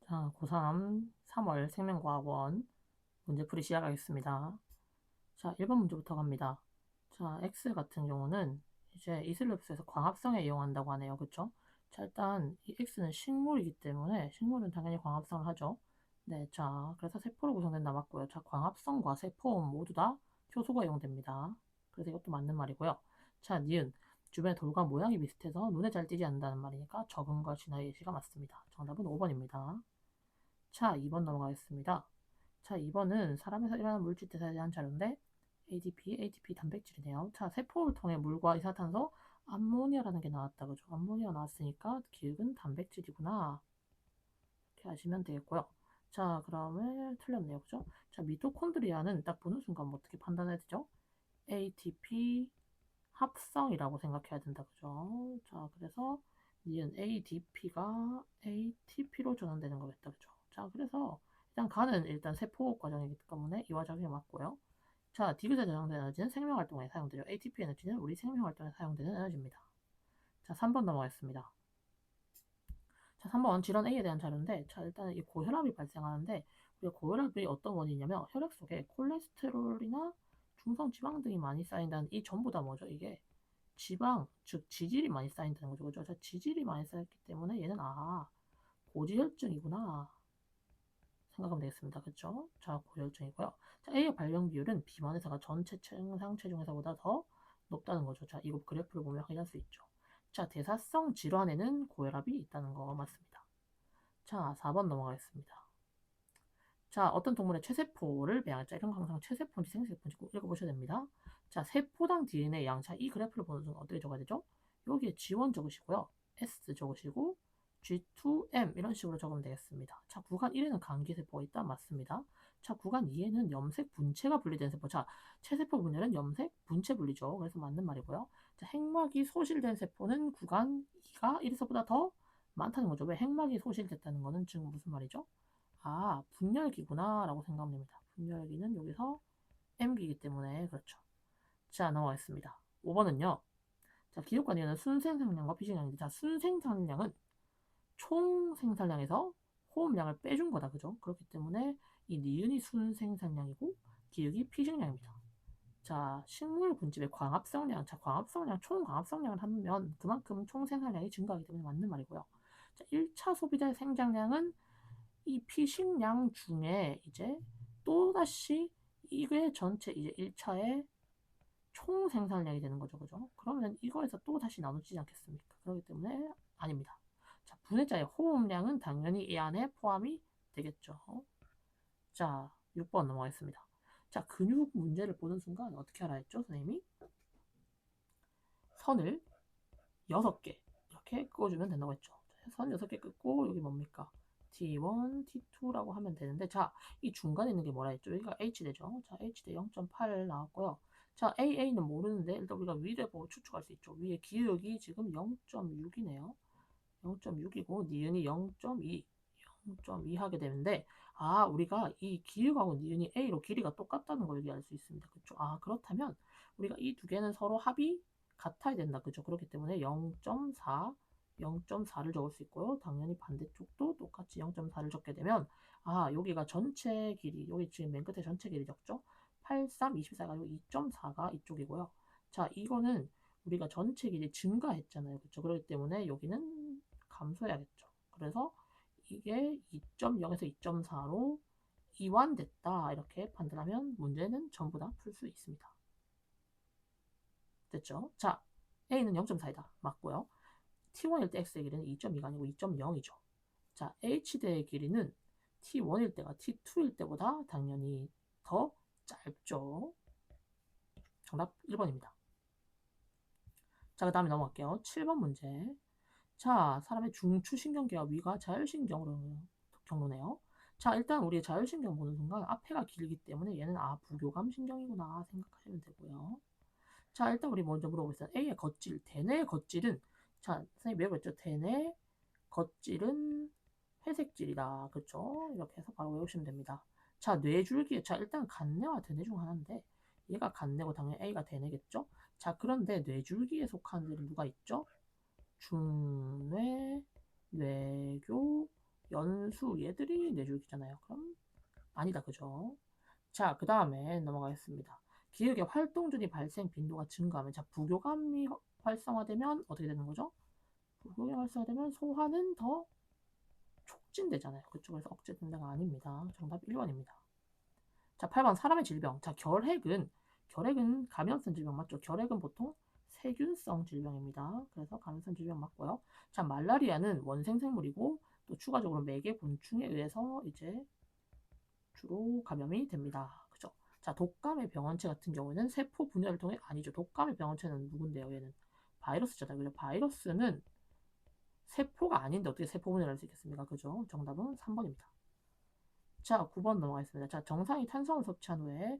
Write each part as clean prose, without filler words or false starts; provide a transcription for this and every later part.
자, 고3 3월 생명과학원 문제풀이 시작하겠습니다. 자, 1번 문제부터 갑니다. 자, X 같은 경우는 이제 이슬립스에서 광합성에 이용한다고 하네요. 그쵸? 자, 일단 이 X는 식물이기 때문에 식물은 당연히 광합성을 하죠. 네, 자, 그래서 세포로 구성된다 맞고요. 자, 광합성과 세포음 모두 다 효소가 이용됩니다. 그래서 이것도 맞는 말이고요. 자, 니은 주변의 돌과 모양이 비슷해서 눈에 잘 띄지 않는다는 말이니까 적응과 진화의 예시가 맞습니다. 정답은 5번입니다. 자, 2번 넘어가겠습니다. 자, 2번은 사람에서 일어나는 물질 대사에 대한 자료인데 ADP 단백질이네요. 자, 세포를 통해 물과 이산화탄소, 암모니아라는 게 나왔다. 그죠? 암모니아 나왔으니까 기억은 단백질이구나. 이렇게 하시면 되겠고요. 자, 그다음에 틀렸네요. 그죠? 자, 미토콘드리아는 딱 보는 순간 뭐 어떻게 판단해야 되죠? ATP 합성이라고 생각해야 된다. 그죠? 자, 그래서 니은 ADP가 ATP로 전환되는 거겠다. 그죠? 자, 그래서 일단 간은 일단 세포 과정이기 때문에 이와 작용이 맞고요. 자, 디귿에 저장된 에너지는 생명활동에 사용되죠. ATP 에너지는 우리 생명활동에 사용되는 에너지입니다. 자, 3번 넘어가겠습니다. 자, 3번 질환 A에 대한 자료인데, 자, 일단 이 고혈압이 발생하는데, 우리가 고혈압이 어떤 원인이냐면, 혈액 속에 콜레스테롤이나 중성 지방 등이 많이 쌓인다는 이 전부 다 뭐죠? 이게 지방, 즉 지질이 많이 쌓인다는 거죠. 그죠? 자, 지질이 많이 쌓였기 때문에 얘는 고지혈증이구나 생각하면 되겠습니다. 그쵸? 자, 고지혈증이고요. 자, A의 발병 비율은 비만 회사가 전체 청상 체중 회사보다 더 높다는 거죠. 자, 이거 그래프를 보면 확인할 수 있죠. 자, 대사성 질환에는 고혈압이 있다는 거 맞습니다. 자, 4번 넘어가겠습니다. 자, 어떤 동물의 최세포를 배양할 자, 이런 거 항상 최세포인지 생세포인지 꼭 읽어보셔야 됩니다. 자, 세포당 DNA 양. 자, 이 그래프를 보는 순간 어떻게 적어야 되죠? 여기에 G1 적으시고요. S 적으시고 G2M 이런 식으로 적으면 되겠습니다. 자, 구간 1에는 감기세포가 있다. 맞습니다. 자, 구간 2에는 염색 분체가 분리된 세포. 자, 체세포 분열은 염색 분체 분리죠. 그래서 맞는 말이고요. 자, 핵막이 소실된 세포는 구간 2가 1에서보다 더 많다는 거죠. 왜 핵막이 소실됐다는 거는 지금 무슨 말이죠? 분열기구나 라고 생각하면 됩니다. 분열기는 여기서 M기이기 때문에 그렇죠. 자, 넘어가겠습니다. 5번은요. 자, 기록관이는 순생산량과 비식량인데, 자, 순생산량은 총 생산량에서 호흡량을 빼준 거다. 그죠? 그렇기 때문에 이 니은이 순생산량이고 기억이 피식량입니다. 자, 식물 분집의 광합성량. 자, 광합성량, 총 광합성량을 하면 그만큼 총 생산량이 증가하기 때문에 맞는 말이고요. 자, 1차 소비자의 생장량은 이 피식량 중에 이제 또다시 이게 전체 이제 1차의 총 생산량이 되는 거죠. 그죠? 그러면 이거에서 또 다시 나눠지지 않겠습니까? 그렇기 때문에 아닙니다. 자, 분해자의 호흡량은 당연히 이 안에 포함이 되겠죠. 자, 6번 넘어가겠습니다. 자, 근육 문제를 보는 순간 어떻게 알아 했죠, 선생님이? 선을 6개 이렇게 그어주면 된다고 했죠. 선 6개 긋고 여기 뭡니까? T1, T2라고 하면 되는데, 자, 이 중간에 있는 게 뭐라 했죠? 여기가 H대죠. 자, H대 0.8 나왔고요. 자, AA는 모르는데 일단 우리가 위를 보고 추측할 수 있죠. 위에 기울기 지금 0.6이네요. 0.6이고 니은이 0.2, 0.2 하게 되는데, 우리가 이 기울하고 니은이 A로 길이가 똑같다는 걸 여기 알 수 있습니다. 그렇죠? 그렇다면 우리가 이 두 개는 서로 합이 같아야 된다. 그죠? 그렇기 때문에 0.4, 0.4를 적을 수 있고요. 당연히 반대쪽도 똑같이 0.4를 적게 되면, 여기가 전체 길이, 여기 지금 맨 끝에 전체 길이 적죠? 83, 24 가지고 2.4가 이쪽이고요. 자, 이거는 우리가 전체 길이 증가했잖아요. 그렇죠? 그렇기 때문에 여기는 감소해야겠죠. 그래서 이게 2.0에서 2.4로 이완됐다. 이렇게 판단하면 문제는 전부 다 풀 수 있습니다. 됐죠? 자, A는 0.4이다. 맞고요. T1일 때 X의 길이는 2.2가 아니고 2.0이죠. 자, H대의 길이는 T1일 때가 T2일 때보다 당연히 더 짧죠. 정답 1번입니다. 자, 그 다음에 넘어갈게요. 7번 문제. 자, 사람의 중추신경계와 위가 자율신경으로 경로네요. 자, 일단 우리 자율신경 보는 순간 앞에가 길기 때문에 얘는 부교감신경이구나 생각하시면 되고요. 자, 일단 우리 먼저 물어보겠습니다. A의 겉질, 대뇌의 겉질은, 자, 선생님 외우겠죠? 대뇌 겉질은 회색질이다. 그쵸? 이렇게 해서 바로 외우시면 됩니다. 자, 뇌줄기, 자, 일단 간뇌와 대뇌 중 하나인데 얘가 간뇌고 당연히 A가 대뇌겠죠? 자, 그런데 뇌줄기에 속하는 데는 누가 있죠? 중뇌, 뇌교, 분수 얘들이 내줄기잖아요. 그럼 아니다. 그죠? 자, 그 다음에 넘어가겠습니다. 기억의 활동준이 발생 빈도가 증가하면, 자, 부교감이 활성화되면 어떻게 되는 거죠? 부교감이 활성화되면 소화는 더 촉진되잖아요. 그쪽에서 억제된다가 아닙니다. 정답 1번입니다. 자, 8번 사람의 질병. 자, 결핵은 감염성 질병 맞죠? 결핵은 보통 세균성 질병입니다. 그래서 감염성 질병 맞고요. 자, 말라리아는 원생생물이고 또 추가적으로 매개 곤충에 의해서 이제 주로 감염이 됩니다. 그죠? 자, 독감의 병원체 같은 경우에는 세포 분열을 통해 아니죠. 독감의 병원체는 누군데요? 얘는 바이러스잖아요. 그죠? 바이러스는 세포가 아닌데 어떻게 세포 분열을 할 수 있겠습니까? 그죠? 정답은 3번입니다. 자, 9번 넘어가겠습니다. 자, 정상이 탄수화물 섭취한 후에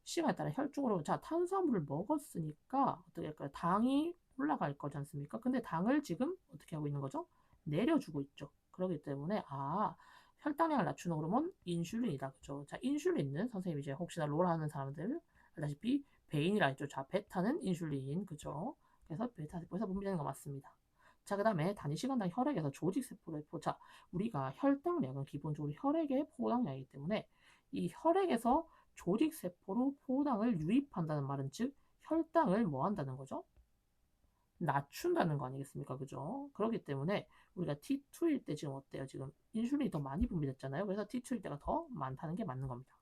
시간에 따라 혈중으로 자, 탄수화물을 먹었으니까 어떻게 할까요? 당이 올라갈 거지 않습니까? 근데 당을 지금 어떻게 하고 있는 거죠? 내려주고 있죠. 그렇기 때문에 혈당량을 낮추는 호르몬 인슐린이다. 그죠? 자, 인슐린은 선생님 이제 혹시나 롤 하는 사람들 알다시피 베인이라 했죠. 자, 베타는 인슐린. 그죠? 그래서 베타세포에서 분비되는 거 맞습니다. 자, 그 다음에 단위 시간당 혈액에서 조직세포를 자, 우리가 혈당량은 기본적으로 혈액의 포당량이기 때문에 이 혈액에서 조직세포로 포당을 유입한다는 말은 즉 혈당을 뭐 한다는 거죠? 낮춘다는 거 아니겠습니까? 그죠? 그렇기 때문에 우리가 T2일 때 지금 어때요? 지금 인슐린이 더 많이 분비됐잖아요. 그래서 T2일 때가 더 많다는 게 맞는 겁니다.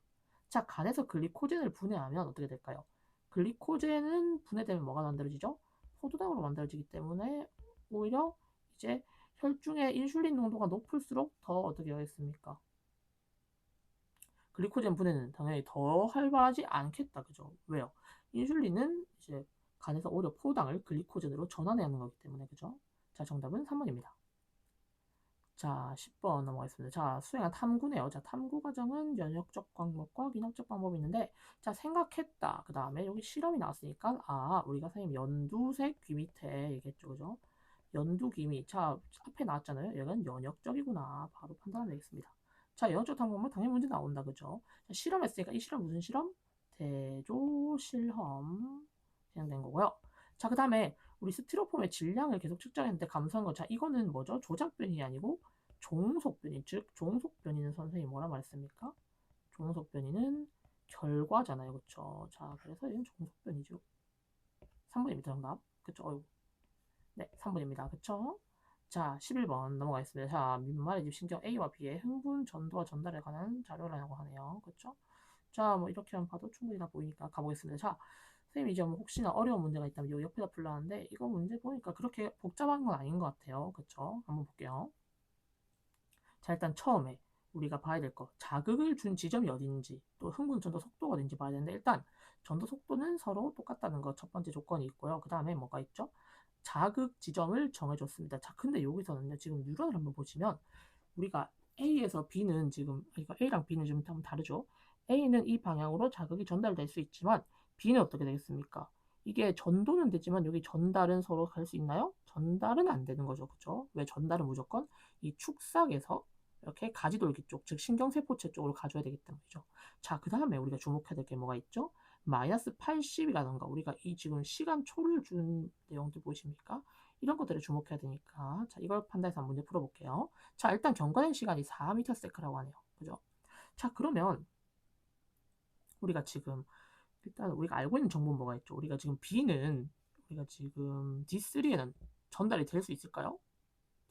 자, 간에서 글리코젠을 분해하면 어떻게 될까요? 글리코젠은 분해되면 뭐가 만들어지죠? 포도당으로 만들어지기 때문에 오히려 이제 혈중의 인슐린 농도가 높을수록 더 어떻게 하겠습니까? 글리코젠 분해는 당연히 더 활발하지 않겠다. 그죠? 왜요? 인슐린은 이제 간에서 오히려 포당을 글리코젠으로 전환해야 하는 거기 때문에 그죠? 자, 정답은 3번입니다. 자, 10번 넘어가겠습니다. 자, 수행한 탐구네요. 자, 탐구 과정은 연역적 방법과 기능적 방법이 있는데, 자, 생각했다. 그 다음에 여기 실험이 나왔으니까, 우리가 선생님 연두색 귀 밑에 얘기했죠. 그죠? 연두기미. 자, 앞에 나왔잖아요. 얘는 연역적이구나. 바로 판단하면 되겠습니다. 자, 연역적 탐구하면 당연히 문제 나온다. 그죠? 자, 실험했으니까 이 실험 무슨 실험? 대조 실험 진행된 거고요. 자, 그 다음에 우리 스티로폼의 질량을 계속 측정했는데 감소한 거. 자, 이거는 뭐죠? 조작변이 아니고 종속변이. 즉, 종속변이는 선생님이 뭐라 말했습니까? 종속변이는 결과잖아요. 그쵸? 자, 그래서 얘는 종속변이죠. 3번입니다. 정답. 그쵸? 어이구. 네, 3번입니다. 그쵸? 자, 11번 넘어가겠습니다. 자, 민말의 집 신경 A와 B의 흥분, 전도와 전달에 관한 자료라고 하네요. 그쵸? 자, 뭐 이렇게만 봐도 충분히 다 보이니까 가보겠습니다. 자, 선생님 이제 뭐 혹시나 어려운 문제가 있다면 요 옆에다 풀라는데 이거 문제 보니까 그렇게 복잡한 건 아닌 것 같아요. 그쵸? 한번 볼게요. 자, 일단 처음에 우리가 봐야 될 거 자극을 준 지점이 어딘지 또 흥분 전도 속도가 어딘지 봐야 되는데 일단 전도 속도는 서로 똑같다는 거 첫 번째 조건이 있고요. 그 다음에 뭐가 있죠? 자극 지점을 정해줬습니다. 자, 근데 여기서는요, 지금 뉴런을 한번 보시면 우리가 A에서 B는 지금, 그러니까 A랑 B는 좀 다르죠? A는 이 방향으로 자극이 전달될 수 있지만 B는 어떻게 되겠습니까? 이게 전도는 되지만 여기 전달은 서로 갈 수 있나요? 전달은 안 되는 거죠. 그죠? 왜 전달은 무조건 이 축삭에서 이렇게 가지돌기 쪽, 즉 신경세포체 쪽으로 가줘야 되기 때문이죠. 자, 그 다음에 우리가 주목해야 될 게 뭐가 있죠? 마이너스 80이라던가 우리가 이 지금 시간초를 준 내용들 보이십니까? 이런 것들을 주목해야 되니까 자, 이걸 판단해서 한번 문제 풀어볼게요. 자, 일단 경과된 시간이 4ms라고 하네요. 그죠? 자, 그러면 우리가 지금 일단 우리가 알고 있는 정보는 뭐가 있죠? 우리가 지금 D3에는 전달이 될 수 있을까요?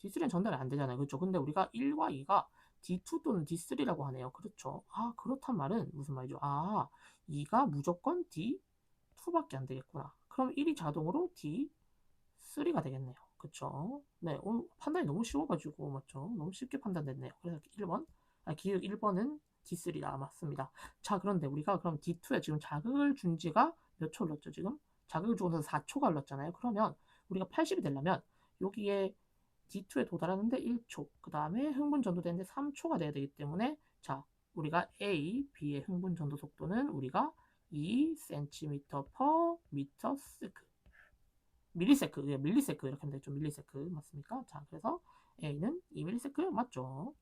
D3는 전달이 안 되잖아요. 그렇죠? 근데 우리가 1과 2가 D2 또는 D3라고 하네요. 그렇죠? 그렇단 말은 무슨 말이죠? 2가 무조건 D2밖에 안 되겠구나. 그럼 1이 자동으로 D3가 되겠네요. 그쵸? 네, 판단이 너무 쉬워가지고, 맞죠? 너무 쉽게 판단됐네요. 그래서 1번, 기획 1번은 D3다. 맞습니다. 자, 그런데 우리가 그럼 D2에 지금 자극을 준 지가 몇 초 흘렀죠, 지금? 자극을 주고 나서 4초가 흘렀잖아요. 그러면 우리가 80이 되려면 여기에 D2에 도달하는데 1초, 그 다음에 흥분 전도되는데 3초가 돼야 되기 때문에 자, 우리가 A, B의 흥분 전도 속도는 우리가 2cm per meter sec 밀리세크, 밀리세크 이렇게 하면 되죠. 밀리세크 맞습니까? 자, 그래서 A는 2밀리세크 맞죠?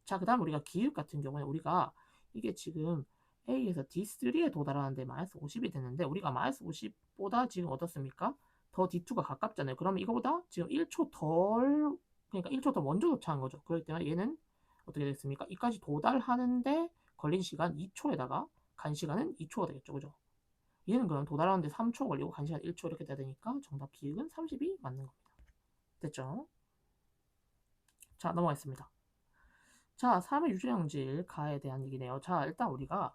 자, 그 다음 우리가 기육 같은 경우에 우리가 이게 지금 A에서 D3에 도달하는데 마이너스 50이 됐는데 우리가 마이너스 50보다 지금 어떻습니까? 더 D2가 가깝잖아요. 그러면 이거보다 지금 1초 덜, 그러니까 1초 더 먼저 도착한 거죠. 그렇기 때문에 얘는 어떻게 되겠습니까? 이까지 도달하는데 걸린 시간 2초에다가 간 시간은 2초가 되겠죠. 그죠? 얘는 그럼 도달하는데 3초 걸리고 간 시간 1초 이렇게 돼야 되니까 정답 기억은 30이 맞는 겁니다. 됐죠? 자, 넘어가겠습니다. 자, 3의 유전형질 가에 대한 얘기네요. 자, 일단 우리가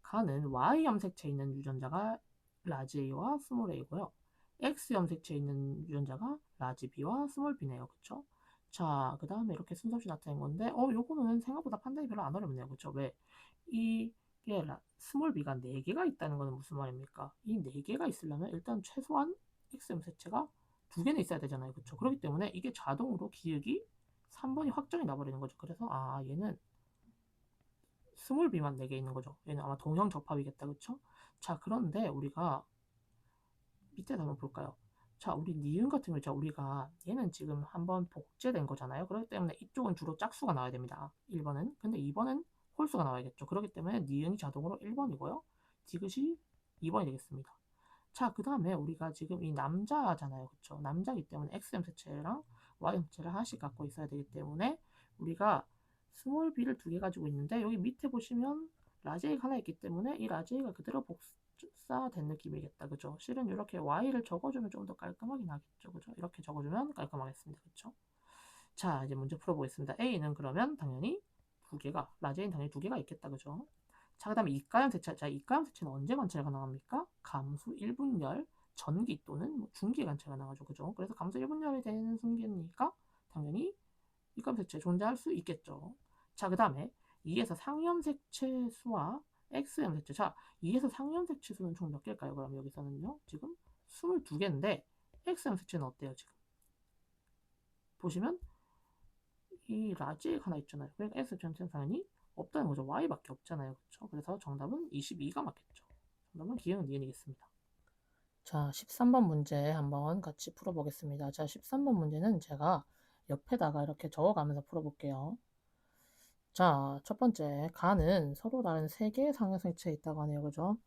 가는 Y 염색체에 있는 유전자가 라지 A와 스몰 a고요. X 염색체에 있는 유전자가 라지 B와 스몰 b네요. 그쵸? 자, 그 다음에 이렇게 순서 없이 나타낸 건데, 요거는 생각보다 판단이 별로 안 어렵네요. 그쵸? 왜? 이게 스몰 b가 4개가 있다는 것은 무슨 말입니까? 이 4개가 있으려면 일단 최소한 X 염색체가 2개는 있어야 되잖아요. 그쵸? 그렇기 때문에 이게 자동으로 기억이 3번이 확정이 나버리는 거죠. 그래서, 얘는 스몰 b만 4개 있는 거죠. 얘는 아마 동형 접합이겠다. 그쵸? 자, 그런데 우리가 밑에서 한번 볼까요? 자, 우리 니은 같은 거 있죠. 우리가 얘는 지금 한번 복제된 거잖아요. 그렇기 때문에 이쪽은 주로 짝수가 나와야 됩니다. 1번은. 근데 2번은 홀수가 나와야겠죠. 그렇기 때문에 니은이 자동으로 1번이고요. 디귿이 2번이 되겠습니다. 자, 그 다음에 우리가 지금 이 남자잖아요. 그쵸? 남자이기 때문에 X염색체랑 Y염색체를 하나씩 갖고 있어야 되기 때문에 우리가 스몰 b를 2개 가지고 있는데 여기 밑에 보시면 라지 A가 하나 있기 때문에 이 라지 A가 그대로 복사된 느낌이겠다. 그죠? 실은 이렇게 Y를 적어주면 좀 더 깔끔하긴 하겠죠. 그죠? 이렇게 적어주면 깔끔하겠습니다. 그쵸? 자, 이제 문제 풀어보겠습니다. A는 그러면 당연히 2개가, 라지 A는 당연히 2개가 있겠다. 그죠? 자, 그 다음에 이가형 색채. 자, 이가형 색채는 언제 관찰가 나갑니까? 감수 1분열, 전기 또는 중기 관찰가 나가죠. 그죠? 그래서 감수 1분열이 되는 순간이니까 당연히 이가형 색채 존재할 수 있겠죠. 자, 그 다음에 2에서 상염 색채 수와 X염 색채. 자, 2에서 상염 색채 수는 총 몇 개일까요? 그럼 여기서는요. 지금 22개인데 X염 색채는 어때요? 지금 보시면 이 라지가 하나 있잖아요. 그러니까 X 전체는 당연히 없다는 거죠. Y밖에 없잖아요. 그렇죠? 그래서 정답은 22가 맞겠죠. 정답은 기억은 니은이겠습니다. 자, 13번 문제 한번 같이 풀어보겠습니다. 자, 13번 문제는 제가 옆에다가 이렇게 적어가면서 풀어볼게요. 자, 첫 번째, 가는 서로 다른 3개의 상형색체에 있다고 하네요. 그죠?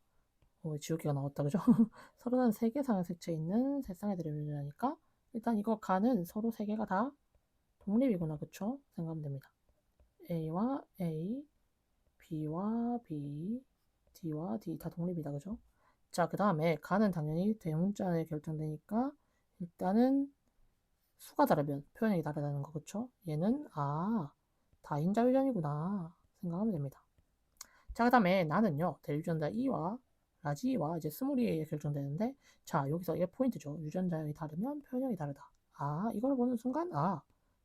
지우개가 나왔다. 그죠? 서로 다른 3개의 상형색체에 있는 세 쌍의 드리블이라니까 일단 이거 가는 서로 3개가 다 독립이구나. 그쵸? 생각하면 됩니다. A와 A, B와 B, D와 D 다 독립이다. 그죠? 자, 그 다음에 가는 당연히 대문자에 결정되니까 일단은 수가 다르면 표현이 다르다는 거. 그쵸? 얘는 다인자 유전이구나 생각하면 됩니다. 자, 그 다음에 나는요 대유전자 E와 라지 E와 이제 스몰 E에 결정되는데 자, 여기서 이게 포인트죠. 유전자형이 다르면 표현형이 다르다. 이걸 보는 순간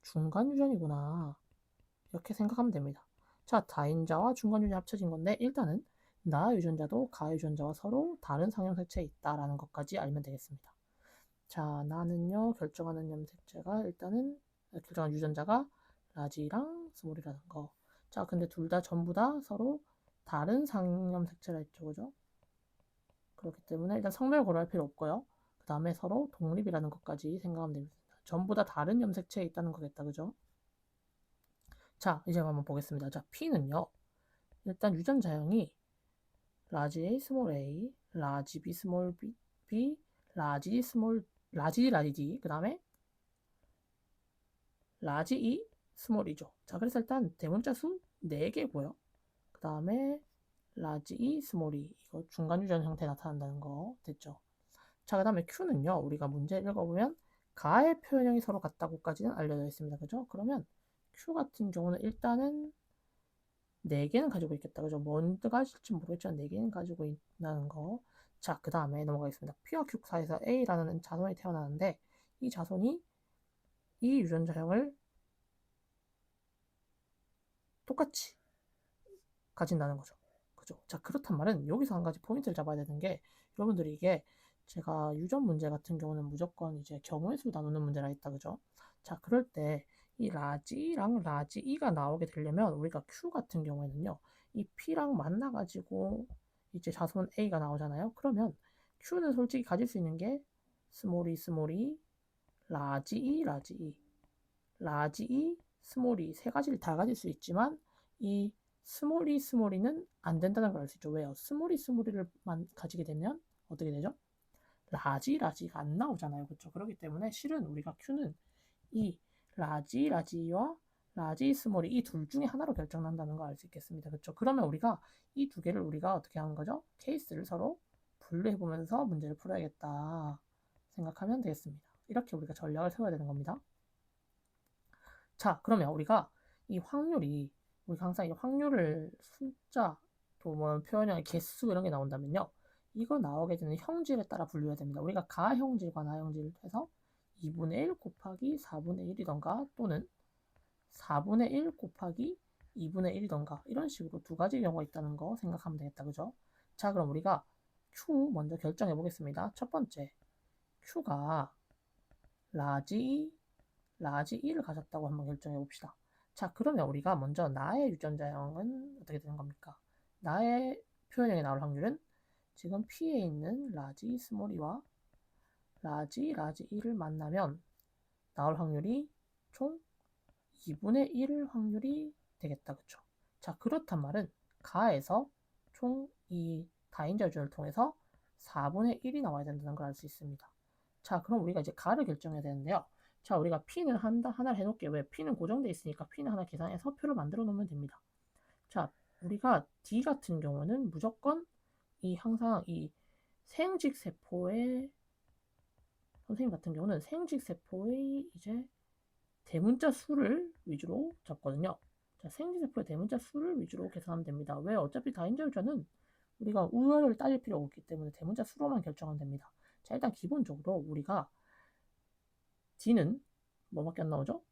중간 유전이구나 이렇게 생각하면 됩니다. 자, 다인자와 중간 유전이 합쳐진 건데 일단은 나 유전자도 가 유전자와 서로 다른 상형색체에 있다라는 것까지 알면 되겠습니다. 자, 나는요 결정하는 염색체가 일단은 결정하는 유전자가 라지랑 스몰이라는 거. 자, 근데 둘 다 전부 다 서로 다른 상염색체라 했죠. 그죠? 그렇기 때문에 일단 성별을 고려할 필요 없고요. 그 다음에 서로 독립이라는 것까지 생각하면 됩니다. 전부 다 다른 염색체에 있다는 거겠다. 그죠? 자, 이제 한번 보겠습니다. 자, P는요. 일단 유전자형이 라지 A 스몰 a, 라지 B 스몰 b, 라지 라지 D, 그 다음에 라지 E 스몰 E죠. 자, 그래서 일단 대문자 수 4개고요. 그 다음에 라지 E 스몰 E, 이거 중간 유전 형태 나타난다는 거 됐죠. 자, 그 다음에 Q는요. 우리가 문제 읽어보면 가의 표현형이 서로 같다고까지는 알려져 있습니다. 그죠? 그러면 Q 같은 경우는 일단은 4개는 가지고 있겠다. 그죠? 뭔가 가질지 모르겠지만 4개는 가지고 있다는 거. 자, 그 다음에 넘어가겠습니다. P와 Q 사이에서 A라는 자손이 태어나는데 이 자손이 이 유전자형을 똑같이 가진다는 거죠. 그죠? 자, 그렇단 말은 여기서 한 가지 포인트를 잡아야 되는 게 여러분들이 이게 제가 유전 문제 같은 경우는 무조건 이제 경우의 수 나누는 문제라 했다. 그죠? 자, 그럴 때 이 라지랑 라지 E가 나오게 되려면 우리가 Q 같은 경우에는요. 이 P랑 만나가지고 이제 자손 A가 나오잖아요. 그러면 Q는 솔직히 가질 수 있는 게 스몰 E, 라지 E, 라지 E, 스몰 E 세 가지를 다 가질 수 있지만 이 스몰이는 안 된다는 걸 알 수 있죠. 왜요? 스몰이를 가지게 되면 어떻게 되죠? 라지가 안 나오잖아요. 그렇죠? 그렇기 때문에 실은 우리가 Q는 이 라지와 라지, 스몰이 이 둘 중에 하나로 결정난다는 걸 알 수 있겠습니다. 그렇죠? 그러면 우리가 이 두 개를 우리가 어떻게 하는 거죠? 케이스를 서로 분류해보면서 문제를 풀어야겠다 생각하면 되겠습니다. 이렇게 우리가 전략을 세워야 되는 겁니다. 자, 그러면 우리가 이 확률이 우리가 항상 이 확률을 숫자 또 뭐 표현형 개수 이런 게 나온다면요. 이거 나오게 되는 형질에 따라 분류해야 됩니다. 우리가 가형질과 나형질 해서 2분의 1 곱하기 4분의 1이던가 또는 4분의 1 곱하기 2분의 1이던가 이런 식으로 두 가지 경우가 있다는 거 생각하면 되겠다. 그죠? 자, 그럼 우리가 Q 먼저 결정해 보겠습니다. 첫 번째, Q가 라지 2를 가졌다고 한번 결정해 봅시다. 자, 그러면 우리가 먼저 나의 유전자형은 어떻게 되는 겁니까? 나의 표현형이 나올 확률은 지금 P에 있는 라지 스몰 2와 라지 2를 만나면 나올 확률이 총 2분의 1 확률이 되겠다. 그쵸? 자, 그렇단 말은 가에서 총 이 다인자 유전을 통해서 4분의 1이 나와야 된다는 걸 알 수 있습니다. 자, 그럼 우리가 이제 가를 결정해야 되는데요. 자, 우리가 P는 하나를 해놓을게요. 왜? P는 고정되어 있으니까 P는 하나 계산해서 표를 만들어 놓으면 됩니다. 자, 우리가 D 같은 경우는 무조건 항상 이 생식 세포의 선생님 같은 경우는 생식 세포의 이제 대문자 수를 위주로 잡거든요. 자, 생식세포의 대문자 수를 위주로 계산하면 됩니다. 왜? 어차피 다인자 유전은 우리가 우열을 따질 필요가 없기 때문에 대문자 수로만 결정하면 됩니다. 자, 일단 기본적으로 우리가 D는 뭐밖에 안 나오죠?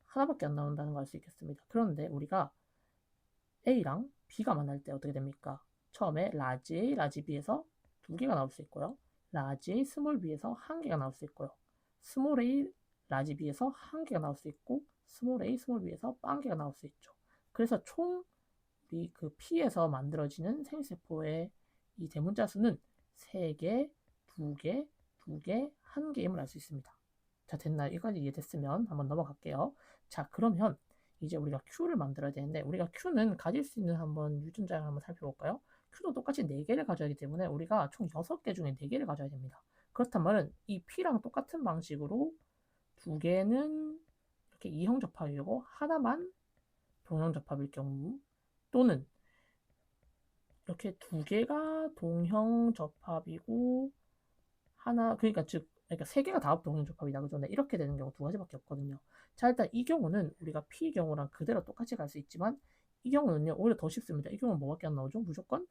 하나밖에 안 나온다는 걸 알 수 있겠습니다. 그런데 우리가 A랑 B가 만날 때 어떻게 됩니까? 처음에 라지 A, 라지 B에서 두 개가 나올 수 있고요. 라지 A, 스몰 B에서 한 개가 나올 수 있고요. 스몰 A, 라지 B에서 한 개가 나올 수 있고 스몰 A, 스몰 B에서 빵 개가 나올 수 있죠. 그래서 총 우리 그 P에서 만들어지는 생세포의 이 대문자 수는 3개, 2개, 2개, 1개임을 알 수 있습니다. 자, 됐나요? 여기까지 이해됐으면 한번 넘어갈게요. 자, 그러면 이제 우리가 Q를 만들어야 되는데 우리가 Q는 가질 수 있는 한번 유전자를 한번 살펴볼까요? Q도 똑같이 4개를 가져야 하기 때문에 우리가 총 6개 중에 4개를 가져야 됩니다. 그렇단 말은 이 P랑 똑같은 방식으로 2개는 이렇게 이형 접합이고 하나만 동형 접합일 경우 또는 이렇게 2개가 동형 접합이고 하나 그러니까 즉 그러니까 3개가 다 동형 접합이다. 그죠? 네, 이렇게 되는 경우 두 가지밖에 없거든요. 자, 일단 이 경우는 우리가 P 경우랑 그대로 똑같이 갈 수 있지만 이 경우는요 오히려 더 쉽습니다. 이 경우는 뭐밖에 안 나오죠? 무조건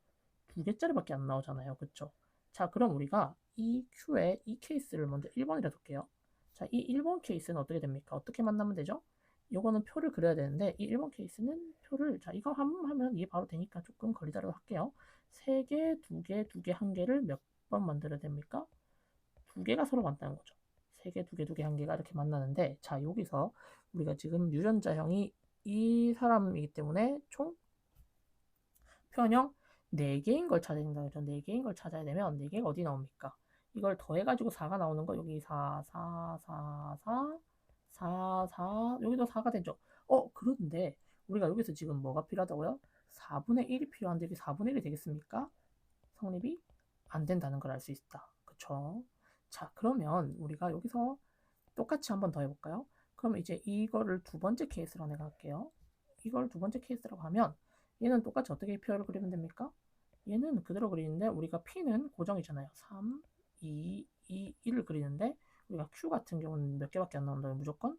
2개짜리밖에 안 나오잖아요. 그쵸? 자, 그럼 우리가 이 Q의 이 케이스를 먼저 1번이라 둘게요. 자, 이 1번 케이스는 어떻게 됩니까? 어떻게 만나면 되죠? 요거는 표를 그려야 되는데 이 1번 케이스는 표를 자 이거 한번 하면 이해 바로 되니까 조금 거리다로 할게요. 3개, 2개, 2개, 1개를 몇 번 만들어야 됩니까? 2개가 서로 만나는 거죠. 3개, 2개, 2개, 1개가 이렇게 만나는데 자 여기서 우리가 지금 유전자형이 이 사람이기 때문에 총 표현형 4개인 걸 찾아야 된다. 그죠? 4개인 걸 찾아야 되면 4개가 어디 나옵니까? 이걸 더해가지고 4가 나오는 거 여기 4, 4, 4, 4, 4, 4 여기도 4가 되죠. 그런데 우리가 여기서 지금 뭐가 필요하다고요? 4분의 1이 필요한데 이게 4분의 1이 되겠습니까? 성립이 안 된다는 걸 알 수 있다. 그쵸? 자, 그러면 우리가 여기서 똑같이 한번 더 해볼까요? 그럼 이제 이거를 두 번째 케이스로 내가 할게요. 이걸 두 번째 케이스라고 하면 얘는 똑같이 어떻게 표를 그리면 됩니까? 얘는 그대로 그리는데 우리가 P는 고정이잖아요. 3, 2, 2, 1을 그리는데 우리가 Q 같은 경우는 몇 개밖에 안 나온다고 무조건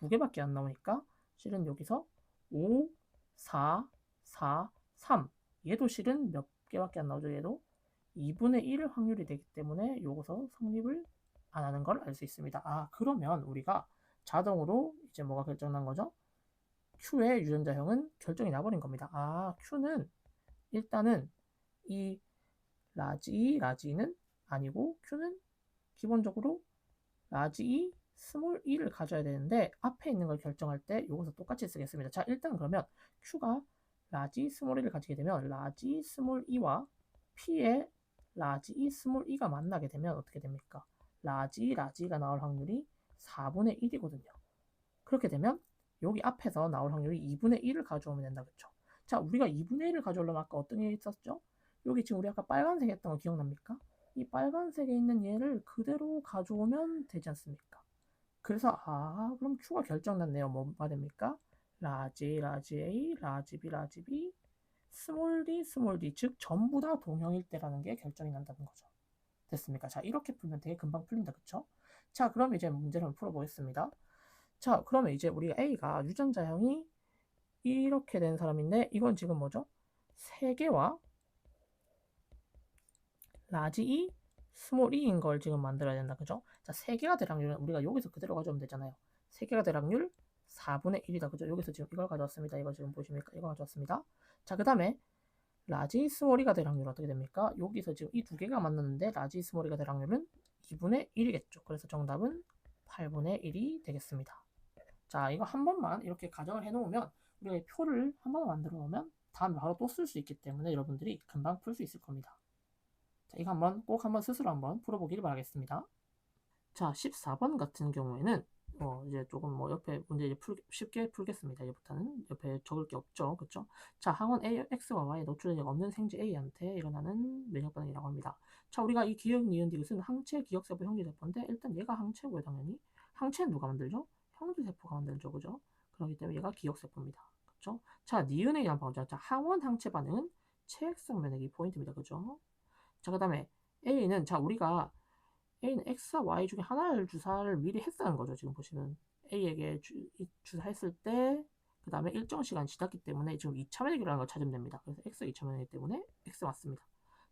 2개밖에 안 나오니까 실은 여기서 5, 4, 4, 3 얘도 실은 몇 개밖에 안 나오죠. 얘도 2분의 1 확률이 되기 때문에 여기서 성립을 안 하는 걸 알 수 있습니다. 아, 그러면 우리가 자동으로 이제 뭐가 결정난 거죠? Q의 유전자형은 결정이 나버린 겁니다. 아, Q는 일단은 이 라지는 아니고 Q는 기본적으로 라지 스몰 e를 가져야 되는데 앞에 있는 걸 결정할 때 이것을 똑같이 쓰겠습니다. 자, 일단 그러면 Q가 라지 스몰 e를 가지게 되면 라지 스몰 e와 P의 라지 스몰 e가 만나게 되면 어떻게 됩니까? 라지가 나올 확률이 4분의 1이거든요. 그렇게 되면 여기 앞에서 나올 확률이 2분의 1을 가져오면 된다. 그쵸? 자, 우리가 2분의 1을 가져오려면 아까 어떤 게 있었죠? 여기 지금 우리 아까 빨간색 했던 거 기억납니까? 이 빨간색에 있는 얘를 그대로 가져오면 되지 않습니까? 그래서 그럼 Q가 결정났네요. 뭐가 됩니까? 라지 A, 라지 B, 스몰 d, 즉 전부 다 동형일 때라는 게 결정이 난다는 거죠. 됐습니까? 자, 이렇게 풀면 되게 금방 풀린다, 그쵸? 자, 그럼 이제 문제를 한번 풀어보겠습니다. 자, 그러면 이제 우리가 A가 유전자형이 이렇게 된 사람인데, 이건 지금 뭐죠? 3개와 라지 E, 스몰 E인 걸 지금 만들어야 된다, 그죠? 자, 3개가 대락률은 우리가 여기서 그대로 가져오면 되잖아요. 3개가 대락률 4분의 1이다, 그죠? 여기서 지금 이걸 가져왔습니다. 이거 지금 보십니까? 이거 가져왔습니다. 자, 그 다음에 라지 스몰이가 대락률은 어떻게 됩니까? 여기서 지금 이 두 개가 맞는데 라지 스몰이가 대락률은 2분의 1이겠죠. 그래서 정답은 8분의 1이 되겠습니다. 자, 이거 한 번만 이렇게 가정을 해놓으면 우리가 표를 한 번만 만들어 놓으면 다음에 바로 또 쓸 수 있기 때문에 여러분들이 금방 풀 수 있을 겁니다. 자, 이거 꼭 한번 스스로 한번 풀어보길 바라겠습니다. 자, 14번 같은 경우에는 이제 조금 옆에 문제 이제 쉽게 풀겠습니다. 이제부터는 옆에 적을 게 없죠. 그쵸? 자, 항원 A, X와 Y에 노출된 적 없는 생쥐 A한테 일어나는 면역 반응이라고 합니다. 자, 우리가 이 기억, 니은, 디귿은 항체, 기억세포, 형제세포인데 일단 얘가 항체고요, 당연히. 항체는 누가 만들죠? 형제세포가 만들죠, 그죠? 그렇기 때문에 얘가 기억세포입니다. 그쵸? 자, 니은에 대한 방법. 자, 항원 항체 반응은 체액성 면역이 포인트입니다. 그죠? 자, 그 다음에 A는, 자, 우리가 A는 X와 Y 중에 하나를 주사를 미리 했다는 거죠. 지금 보시면 A에게 주사했을 때 그 다음에 일정 시간 지났기 때문에 지금 2차 면역이라는 걸 찾으면 됩니다. 그래서 X가 2차 면역이기 때문에 X 맞습니다.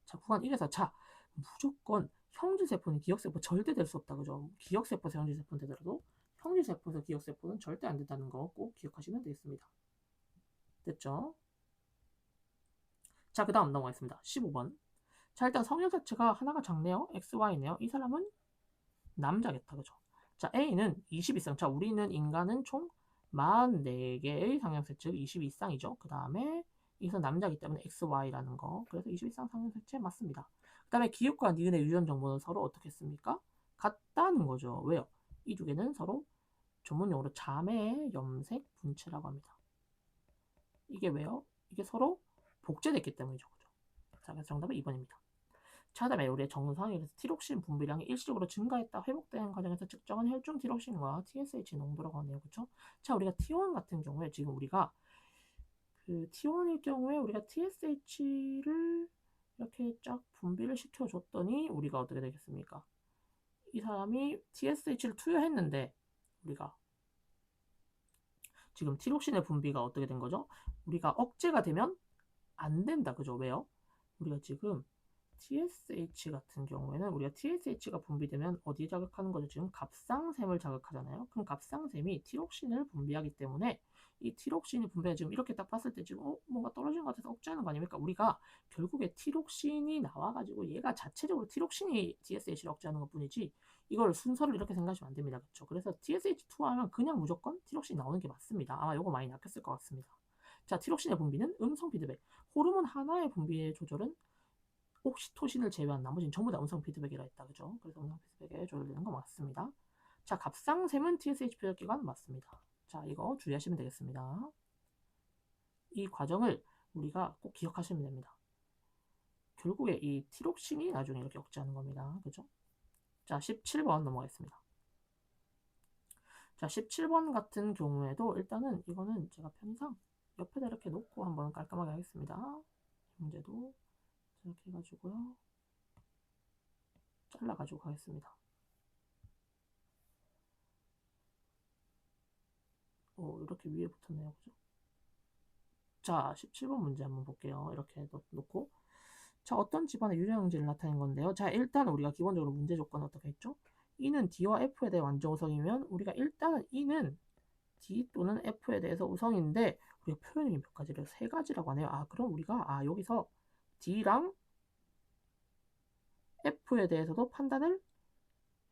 자, 구간 1에서 자, 무조건 형질세포는 기억세포 절대 될 수 없다. 그죠? 기억세포에서 형질세포는 되더라도 형질세포에서 기억세포는 절대 안 된다는 거 꼭 기억하시면 되겠습니다. 됐죠? 자, 그 다음 넘어가겠습니다. 15번. 자, 일단 성형 자체가 하나가 작네요. XY네요. 이 사람은 남자겠다. 그죠? 자, A는 20이상. 자, 우리는 인간은 총 44개의 상형색즉 22쌍이죠. 그 다음에 이것은 남자이기 때문에 XY라는 거. 그래서 22쌍 상형색체 맞습니다. 그 다음에 기읍과 니은의 유전 정보는 서로 어떻게 했습니까? 같다는 거죠. 왜요? 이 두 개는 서로 전문용어로 자매 염색 분체라고 합니다. 이게 왜요? 이게 서로 복제됐기 때문이죠. 그죠? 자, 그래서 정답은 2번입니다. 자, 다음에 우리의 정상에서 티록신 분비량이 일시적으로 증가했다 회복되는 과정에서 측정한 혈중 티록신과 TSH 농도라고 하네요. 그렇죠? 자, 우리가 T1 같은 경우에 지금 우리가 그 T1일 경우에 우리가 TSH를 이렇게 쫙 분비를 시켜줬더니 우리가 어떻게 되겠습니까? 이 사람이 TSH를 투여했는데 우리가 지금 티록신의 분비가 어떻게 된 거죠? 우리가 억제가 되면 안 된다. 그죠? 왜요? 우리가 지금 TSH 같은 경우에는 우리가 TSH가 분비되면 어디 자극하는 거죠? 지금 갑상샘을 자극하잖아요. 그럼 갑상샘이 티록신을 분비하기 때문에 이 티록신이 분비가 지금 이렇게 딱 봤을 때 지금 뭔가 떨어진 것 같아서 억제하는 거 아닙니까? 우리가 결국에 티록신이 나와가지고 얘가 자체적으로 티록신이 TSH를 억제하는 것 뿐이지 이걸 순서를 이렇게 생각하시면 안 됩니다. 그렇죠? 그래서 TSH2 하면 그냥 무조건 티록신이 나오는 게 맞습니다. 아마 이거 많이 낚였을 것 같습니다. 자, 티록신의 분비는 음성 피드백. 호르몬 하나의 분비의 조절은 옥시토신을 제외한 나머지는 전부 다 음성 피드백이라 했다. 그죠? 그래서 음성 피드백에 조절되는 거 맞습니다. 자, 갑상샘은 TSH 표적기관 맞습니다. 자, 이거 주의하시면 되겠습니다. 이 과정을 우리가 꼭 기억하시면 됩니다. 결국에 이 티록신이 나중에 이렇게 억제하는 겁니다. 그죠? 자, 17번 넘어가겠습니다. 자, 17번 같은 경우에도 일단은 이거는 제가 편의상 옆에다 이렇게 놓고 한번 깔끔하게 하겠습니다. 문제도 이렇게 해가지고요. 잘라가지고 가겠습니다. 이렇게 위에 붙었네요. 그죠? 자, 17번 문제 한번 볼게요. 이렇게 놓고. 자, 어떤 집안의 유전형질을 나타낸 건데요. 자, 일단 우리가 기본적으로 문제 조건은 어떻게 했죠? E는 D와 F에 대해 완전 우성이면 우리가 일단은 E는 D 또는 F에 대해서 우성인데 우리가 표현이 몇 가지래요? 3가지라고 하네요. 아, 그럼 우리가 여기서 D랑 F에 대해서도 판단을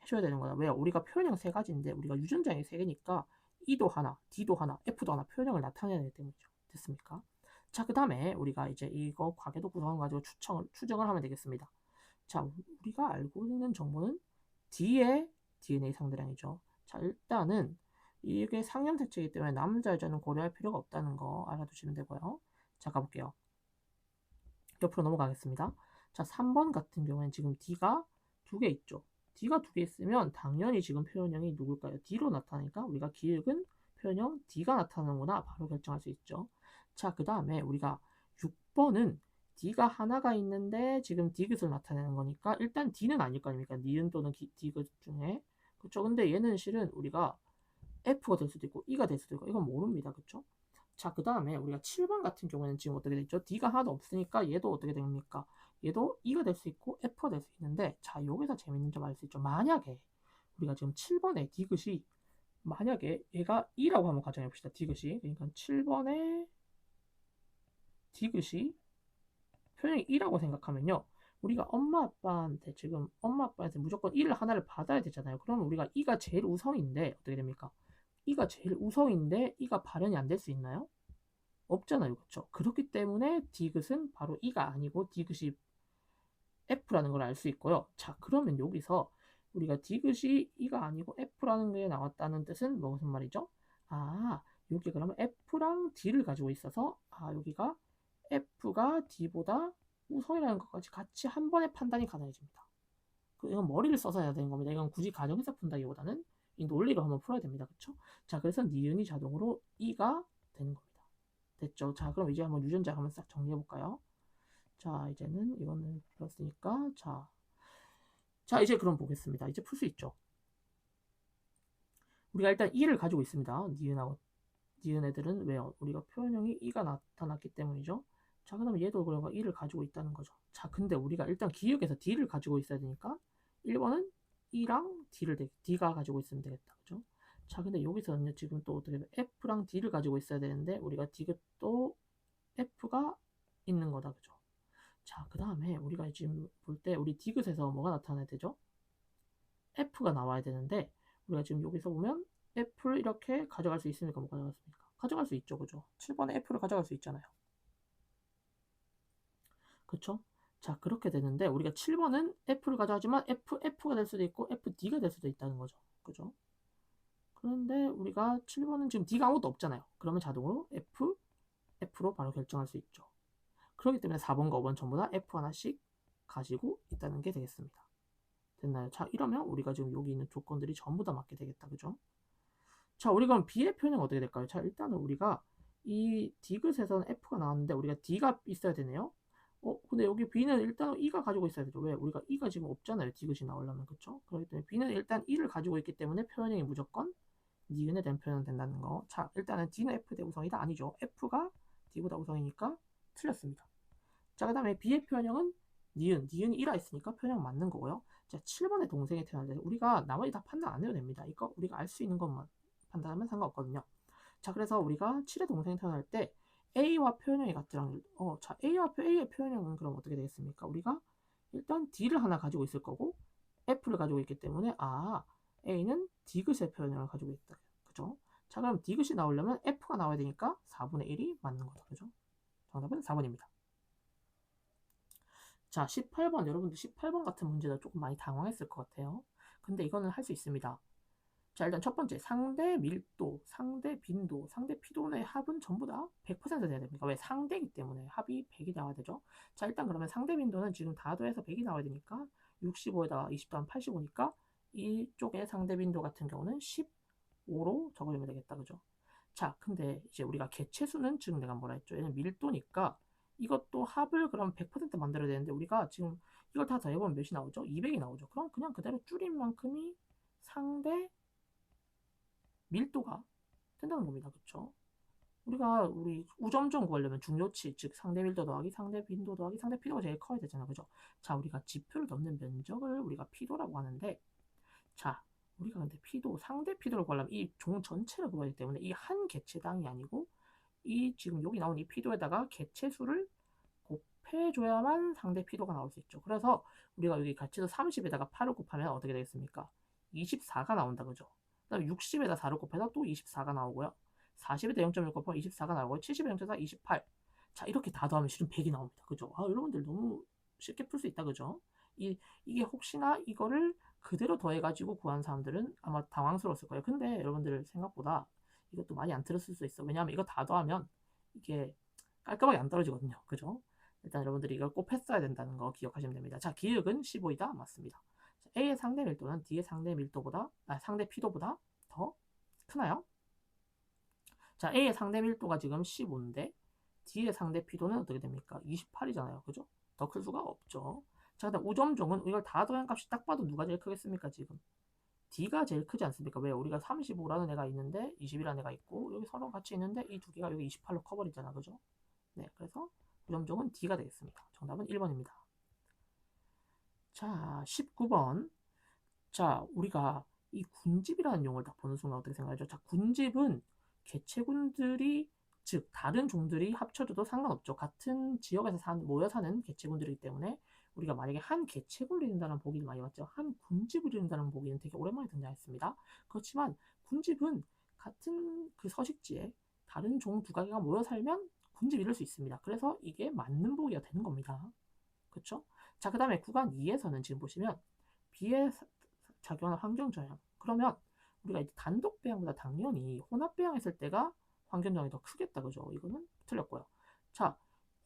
해줘야 되는 거야. 왜요? 우리가 표현형 3가지인데 우리가 유전자형이 3개니까 E도 하나, D도 하나, F도 하나 표현형을 나타내야 되기 때문이죠. 됐습니까? 자, 그 다음에 우리가 이제 이거 과계도 구성을 가지고 추정을 하면 되겠습니다. 자, 우리가 알고 있는 정보는 D의 DNA 상대량이죠. 자, 일단은 이게 상염색체이기 때문에 남자, 여자는 고려할 필요가 없다는 거 알아두시면 되고요. 자, 가볼게요. 옆으로 넘어가겠습니다. 자, 3번 같은 경우에는 지금 D가 2개 있죠. D가 2개 있으면 당연히 지금 표현형이 누굴까요? D로 나타나니까 우리가 기획은 표현형 D가 나타나는구나 바로 결정할 수 있죠. 자, 그 다음에 우리가 6번은 D가 하나가 있는데 지금 디귿을 나타내는 거니까 일단 D는 아닐 거 아닙니까? 니은 또는 디귿 중에. 그쵸? 근데 얘는 실은 우리가 F가 될 수도 있고 E가 될 수도 있고 이건 모릅니다. 그쵸? 자, 그 다음에 우리가 7번 같은 경우에는 지금 어떻게 되죠? D가 하나도 없으니까 얘도 어떻게 됩니까? 얘도 E가 될 수 있고 F가 될 수 있는데, 자, 여기서 재밌는 점 알 수 있죠. 만약에 우리가 지금 7번에 디귿이 만약에 얘가 E라고 한번 가정해 봅시다. 디귿이. 그러니까 7번에 디귿이 표현이 E라고 생각하면요. 우리가 엄마 아빠한테 지금 엄마 아빠한테 무조건 1을 하나를 받아야 되잖아요. 그러면 우리가 E가 제일 우성인데 어떻게 됩니까? E가 제일 우성인데 E가 발현이 안 될 수 있나요? 없잖아요. 그렇죠? 그렇기 때문에 디귿은 바로 E가 아니고 디귿이 F라는 걸 알 수 있고요. 자, 그러면 여기서 우리가 디귿이 E가 아니고 F라는 게 나왔다는 뜻은 무슨 말이죠? 아, 여기 그러면 F랑 D를 가지고 있어서 여기가 F가 D보다 우성이라는 것까지 같이 한 번에 판단이 가능해집니다. 이건 머리를 써서 해야 되는 겁니다. 이건 굳이 가정해서 푼다기보다는 이 논리로 한번 풀어야 됩니다. 그렇죠? 자, 그래서 니은이 자동으로 E가 되는 겁니다. 됐죠? 자, 그럼 이제 한번 유전자 한번 싹 정리해 볼까요? 자, 이제는 이거는 풀었으니까 자, 이제 그럼 보겠습니다. 이제 풀 수 있죠. 우리가 일단 E를 가지고 있습니다. 니은 애들은 왜요? 우리가 표현형이 E가 나타났기 때문이죠. 자, 그러면 얘도 그러니까 E를 가지고 있다는 거죠. 자, 근데 우리가 일단 기억에서 D를 가지고 있어야 되니까 1번은 E랑 D가 가지고 있으면 되겠다. 그죠? 자, 근데 여기서는 지금 또 어떻게 F랑 D를 가지고 있어야 되는데 우리가 디귿도 F가 있는 거다. 그죠? 자, 그 다음에 우리가 지금 볼 때 우리 디귿에서 뭐가 나타나야 되죠? F가 나와야 되는데 우리가 지금 여기서 보면 F를 이렇게 가져갈 수 있습니까? 못 가져갔습니까? 가져갈 수 있죠. 그죠? 7번에 F를 가져갈 수 있잖아요. 그쵸? 자, 그렇게 되는데 우리가 7번은 F를 가져가지만 F가 될 수도 있고 FD가 될 수도 있다는 거죠. 그죠? 그런데 우리가 7번은 지금 D가 아무것도 없잖아요. 그러면 자동으로 F로 바로 결정할 수 있죠. 그렇기 때문에 4번과 5번 전부 다 F 하나씩 가지고 있다는 게 되겠습니다. 됐나요? 자, 이러면 우리가 지금 여기 있는 조건들이 전부 다 맞게 되겠다. 그죠? 자, 우리 그럼 B의 표현은 어떻게 될까요? 자, 일단은 우리가 이 디귿에서는 F가 나왔는데 우리가 D가 있어야 되네요. 근데 여기 B는 일단 E가 가지고 있어야 되죠. 왜? 우리가 E가 지금 없잖아요. 디귿이 나오려면. 그쵸? 그렇기 때문에 B는 일단 E를 가지고 있기 때문에 표현형이 무조건 니은에 대한 표현은 된다는 거. 자, 일단은 D는 F 대 우성이다? 아니죠. F가 D보다 우성이니까 틀렸습니다. 자, 그 다음에 B의 표현형은 니은이 1라 있으니까 표현형 맞는 거고요. 자, 7번의 동생이 태어났는데 우리가 나머지 다 판단 안 해도 됩니다. 이거 우리가 알 수 있는 것만 판단하면 상관없거든요. 자, 그래서 우리가 7의 동생이 태어날 때 A와 표현형이 같더라는 자, A의 표현형은 그럼 어떻게 되겠습니까? 우리가 일단 D를 하나 가지고 있을 거고 F를 가지고 있기 때문에 A는 디귿의 표현형을 가지고 있다. 그죠? 자, 그럼 디귿이 나오려면 F가 나와야 되니까 4분의 1이 맞는 거죠. 그죠? 정답은 4번입니다. 자, 18번. 여러분들 18번 같은 문제도 조금 많이 당황했을 것 같아요. 근데 이거는 할 수 있습니다. 자, 일단 첫 번째, 상대 밀도, 상대 빈도, 상대 피도의 합은 전부 다 100% 돼야 됩니다. 왜? 상대이기 때문에 합이 100이 나와야 되죠. 자, 일단 그러면 상대 빈도는 지금 다 더해서 100이 나와야 되니까 65에다가 20 더하면 85니까 이쪽의 상대 빈도 같은 경우는 15로 적어주면 되겠다. 그죠? 자, 근데 이제 우리가 개체수는 지금 내가 뭐라 했죠? 얘는 밀도니까 이것도 합을 그럼 100% 만들어야 되는데 우리가 지금 이걸 다 더해보면 몇이 나오죠? 200이 나오죠. 그럼 그냥 그대로 줄인 만큼이 상대 밀도가 된다는 겁니다. 그쵸? 우리 우점점 구하려면 중요치, 즉 상대 밀도 더하기 상대 빈도 더하기 상대 피도가 제일 커야 되잖아. 그죠? 자, 우리가 지표를 넣는 면적을 우리가 피도라고 하는데, 자, 우리가 근데 상대 피도를 구하려면 이 종 전체를 구하기 때문에 이 한 개체당이 아니고 이 지금 여기 나온 이 피도에다가 개체수를 곱해줘야만 상대 피도가 나올 수 있죠. 그래서 우리가 여기 개체수 30에다가 8을 곱하면 어떻게 되겠습니까? 24가 나온다. 그죠? 그다음에 60에다 4를 곱해서 또 24가 나오고요. 40에다 0.1 곱하면 24가 나오고요. 70에다 0.4 28. 자, 이렇게 다 더하면 실은 100이 나옵니다. 그죠? 여러분들 너무 쉽게 풀 수 있다. 그죠? 이게 혹시나 이거를 그대로 더해가지고 구한 사람들은 아마 당황스러웠을 거예요. 근데 여러분들 생각보다 이것도 많이 안 들었을 수 있어. 왜냐하면 이거 다 더하면 이게 깔끔하게 안 떨어지거든요. 그죠? 일단 여러분들이 이걸 꼭 했어야 된다는 거 기억하시면 됩니다. 자, 기억은 15이다. 맞습니다. 자, A의 상대 밀도는 D의 상대 피도보다 더 크나요? 자, A의 상대 밀도가 지금 15인데 D의 상대 피도는 어떻게 됩니까? 28이잖아요. 그죠? 더 클 수가 없죠. 자, 그다음 우점종은 이걸 다 더한 값이 딱 봐도 누가 제일 크겠습니까? 지금 D가 제일 크지 않습니까? 왜? 우리가 35라는 애가 있는데 20이라는 애가 있고 여기 서로 같이 있는데 이 두 개가 여기 28로 커버리잖아. 그죠? 네, 그래서 우점종은 D가 되겠습니다. 정답은 1번입니다. 자, 19번. 자, 우리가 이 군집이라는 용어를 딱 보는 순간 어떻게 생각하죠? 자, 군집은 개체군들이, 즉 다른 종들이 합쳐져도 상관없죠. 같은 지역에서 모여 사는 개체군들이기 때문에 우리가 만약에 한 개체군을 이룬다는 보기를 많이 봤죠. 한 군집을 이룬다는 보기는 되게 오랜만에 등장했습니다. 그렇지만 군집은 같은 그 서식지에 다른 종 두 가지가 모여 살면 군집 이룰 수 있습니다. 그래서 이게 맞는 보기가 되는 겁니다. 그렇죠? 자, 그 다음에 구간 2에서는 지금 보시면 B에 작용하는 환경 저항. 그러면 우리가 이제 단독 배양보다 당연히 혼합 배양했을 때가 환경 저항이 더 크겠다. 그죠? 이거는 틀렸고요. 자,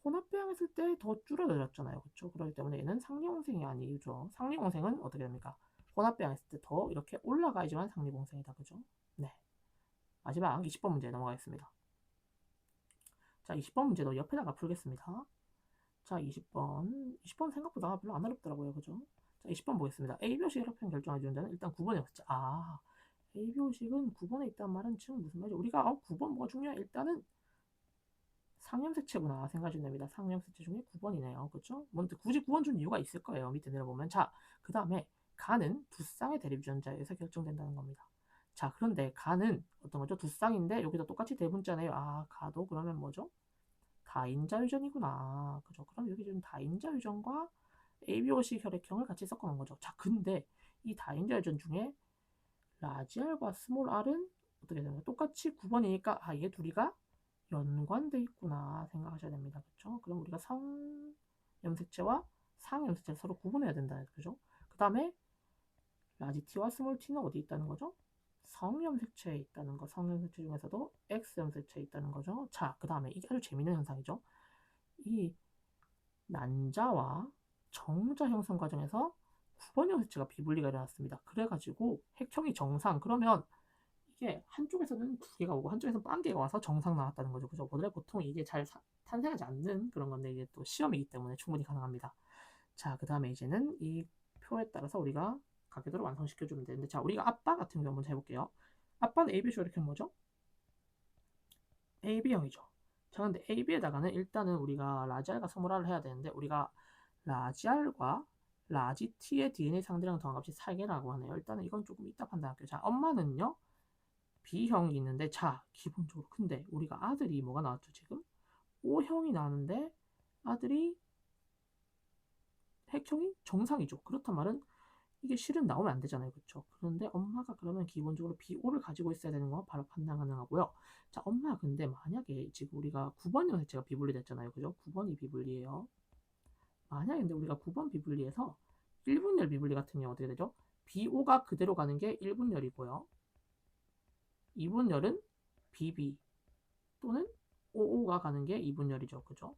혼합 배양했을 때 더 줄어들었잖아요. 그렇죠? 그렇기 때문에 얘는 상리홍생이 아니죠. 상리홍생은 어떻게 됩니까? 혼합 배양했을 때 더 이렇게 올라가야지만 상리홍생이다. 그죠? 네. 마지막 20번 문제 넘어가겠습니다. 자, 20번 문제도 옆에다가 풀겠습니다. 자, 20번 생각보다 별로 안 어렵더라고요. 그죠? 자, 20번 보겠습니다. A표식 혈액형 결정해 주는 데는 일단 9번에 없죠. 아, A표식은 9번에 있단 말은 지금 무슨 말이죠? 우리가 9번 뭐가 중요해? 일단은 상염색체구나 생각하시면 됩니다. 상염색체 중에 9번이네요. 그렇죠? 먼저 굳이 9번 준 이유가 있을 거예요. 밑에 내려보면. 자, 그 다음에 간은 두 쌍의 대립유전자에 의해서 결정된다는 겁니다. 자, 그런데 간은 어떤 거죠? 두 쌍인데 여기도 똑같이 대분자네요. 아, 가도 그러면 뭐죠? 다인자 유전이구나. 그죠? 그럼 여기 지금 다인자 유전과 ABO식 혈액형을 같이 섞어 놓은 거죠. 자, 근데 이 다인자 유전 중에 라지 R과 스몰 r은 어떻게 되나요? 똑같이 9번이니까 아, 얘 둘이가 연관돼 있구나 생각하셔야 됩니다. 그렇죠? 그럼 우리가 성 염색체와 상 염색체를 서로 구분해야 된다. 그죠? 그 다음에 라지 T와 스몰 T는 어디 있다는 거죠? 성 염색체에 있다는 거. 성 염색체 중에서도 X 염색체에 있다는 거죠. 자, 그 다음에 이게 아주 재밌는 현상이죠. 이 난자와 정자 형성 과정에서 9번 염색체가 비분리가 일어났습니다. 그래가지고 핵형이 정상. 그러면 이게 한쪽에서는 두 개가 오고 한쪽에서는 반 개가 와서 정상 나왔다는 거죠. 그죠? 원래 보통 이게 잘 탄생하지 않는 그런 건데 이게 또 시험이기 때문에 충분히 가능합니다. 자, 그 다음에 이제는 이 표에 따라서 우리가 가계도를 완성시켜주면 되는데, 자, 우리가 아빠 같은 경우 먼저 해볼게요. 아빠는 AB쇼 이렇게 뭐죠? AB형이죠. 자, 근데 AB에다가는 일단은 우리가 라지알과 스몰알을 해야 되는데, 우리가 라지알과 라지 T의 DNA 상대량 더한 값이 4개라고 하네요. 일단은 이건 조금 이따 판단할게요. 자, 엄마는요, B형이 있는데, 자, 기본적으로. 근데 우리가 아들이 뭐가 나왔죠, 지금? O형이 나왔는데, 아들이 핵형이 정상이죠. 그렇단 말은 이게 실은 나오면 안 되잖아요. 그렇죠? 그런데 엄마가 그러면 기본적으로 BO를 가지고 있어야 되는 거 바로 판단 가능하고요. 자, 엄마 근데 만약에 지금 우리가 9번 염색체가 비분리 됐잖아요. 그죠? 9번이 비분리예요. 만약에 근데 우리가 9번 비분리에서 1분열 비분리 같은 경우 어떻게 되죠? BO가 그대로 가는 게 1분열이고요. 2분열은 BB 또는 OO가 가는 게 2분열이죠. 그죠?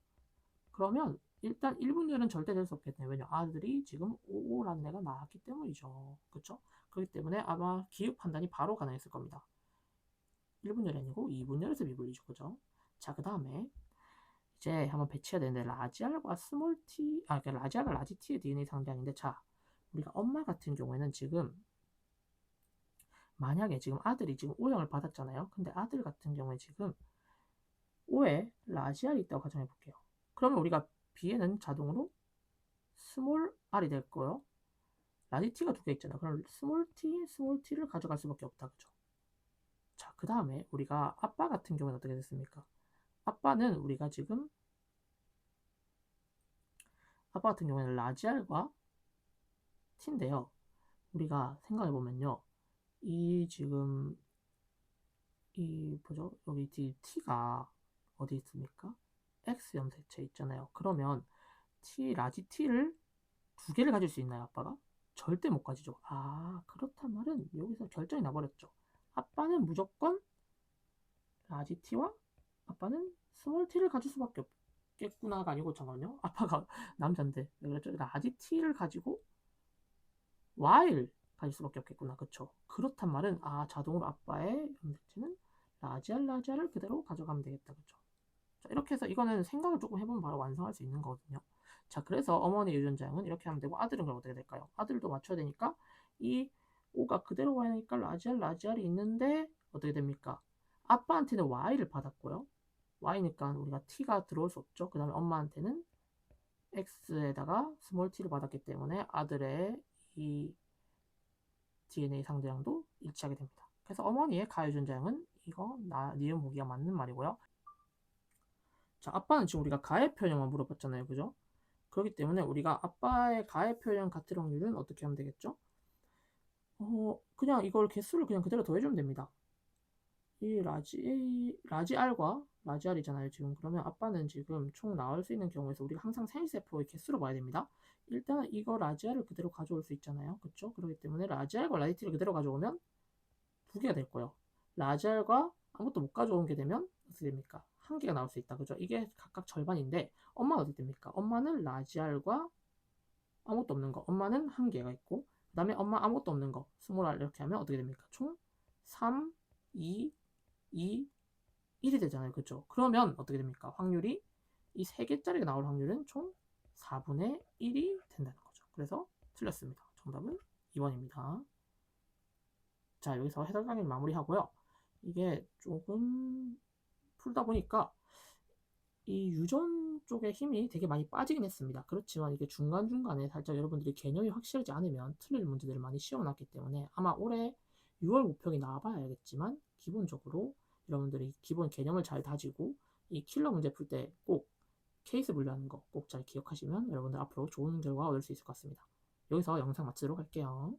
그러면 일단 1분열은 절대 될 수 없겠네요. 왜냐 아들이 지금 55라는 애가 나왔기 때문이죠. 그렇죠? 그렇기 때문에 아마 기육 판단이 바로 가능했을 겁니다. 1분열이 아니고 2분열에서 미분리죠. 그죠? 자, 그 다음에 이제 한번 배치해야 되는데 라지알과 스몰 t, 그러니까 라지알과 라지 t의 DNA 상대항인데 자, 우리가 엄마 같은 경우에는 지금 만약에 지금 아들이 지금 O형을 받았잖아요. 근데 아들 같은 경우에 지금 O에 라지알이 있다고 가정해 볼게요. 그러면 우리가 B에는 자동으로 스몰 r이 될 거예요. 라지 t가 두 개 있잖아. 그럼 스몰 t를 가져갈 수밖에 없다. 그죠? 자, 그 다음에 우리가 아빠 같은 경우는 어떻게 됐습니까? 아빠는 우리가 지금 아빠 같은 경우에는 라지 R과 t인데요. 우리가 생각해 보면요. 이 지금 이 뭐죠? 여기 t가 어디 있습니까? X 염색체 있잖아요. 그러면 라지 t를 두 개를 가질 수 있나요, 아빠가? 절대 못 가지죠. 아, 그렇단 말은 여기서 결정이 나버렸죠. 아빠는 무조건 라지 t와 아빠는 스몰 t를 가질 수밖에 없겠구나가 아니고 잠깐만요. 아빠가 남자인데 왜 그랬죠? 라지 t를 가지고 y를 가질 수밖에 없겠구나. 그쵸? 그렇단 말은 아 자동으로 아빠의 염색체는 라지알을 그대로 가져가면 되겠다. 그죠? 자, 이렇게 해서 이거는 생각을 조금 해보면 바로 완성할 수 있는 거거든요. 자, 그래서 어머니 유전자형은 이렇게 하면 되고, 아들은 그럼 어떻게 될까요? 아들도 맞춰야 되니까 이 O가 그대로 와야 하니까 라지알이 있는데 어떻게 됩니까? 아빠한테는 Y를 받았고요. Y니까 우리가 T가 들어올 수 없죠. 그 다음에 엄마한테는 X에다가 스몰 t를 받았기 때문에 아들의 이 DNA 상대형도 일치하게 됩니다. 그래서 어머니의 가유전자형은 이거 니은 보기가 맞는 말이고요. 자, 아빠는 지금 우리가 가해 표현형만 물어봤잖아요. 그죠? 그렇기 때문에 우리가 아빠의 가해 표현 같을 확률은 어떻게 하면 되겠죠? 그냥 이걸 개수를 그냥 그대로 더해주면 됩니다. 이 라지 R과 라지 R이잖아요. 지금 그러면 아빠는 지금 총 나올 수 있는 경우에서 우리가 항상 생일세포의 개수로 봐야 됩니다. 일단 이거 라지 R을 그대로 가져올 수 있잖아요. 그쵸? 그렇기 때문에 라지 R과 라지 T를 그대로 가져오면 두 개가 될 거예요. 라지 R과 아무것도 못 가져온 게 되면 어떻게 됩니까? 한 개가 나올 수 있다. 그죠? 이게 각각 절반인데 엄마는 어떻게 됩니까? 엄마는 라지 R과 아무것도 없는 거. 엄마는 한 개가 있고 그 다음에 엄마 아무것도 없는 거. 스몰 R 이렇게 하면 어떻게 됩니까? 총 3, 2, 2, 1이 되잖아요. 그죠? 그러면 어떻게 됩니까? 확률이 이 3개짜리가 나올 확률은 총 4분의 1이 된다는 거죠. 그래서 틀렸습니다. 정답은 2번입니다. 자, 여기서 해설 강의를 마무리하고요. 이게 조금 풀다 보니까 이 유전 쪽에 힘이 되게 많이 빠지긴 했습니다. 그렇지만 이게 중간중간에 살짝 여러분들이 개념이 확실하지 않으면 틀릴 문제들을 많이 시험해놨기 때문에 아마 올해 6월 모평이 나와봐야 알겠지만 기본적으로 여러분들이 기본 개념을 잘 다지고 이 킬러 문제 풀 때 꼭 케이스 분류하는 거 꼭 잘 기억하시면 여러분들 앞으로 좋은 결과 얻을 수 있을 것 같습니다. 여기서 영상 마치도록 할게요.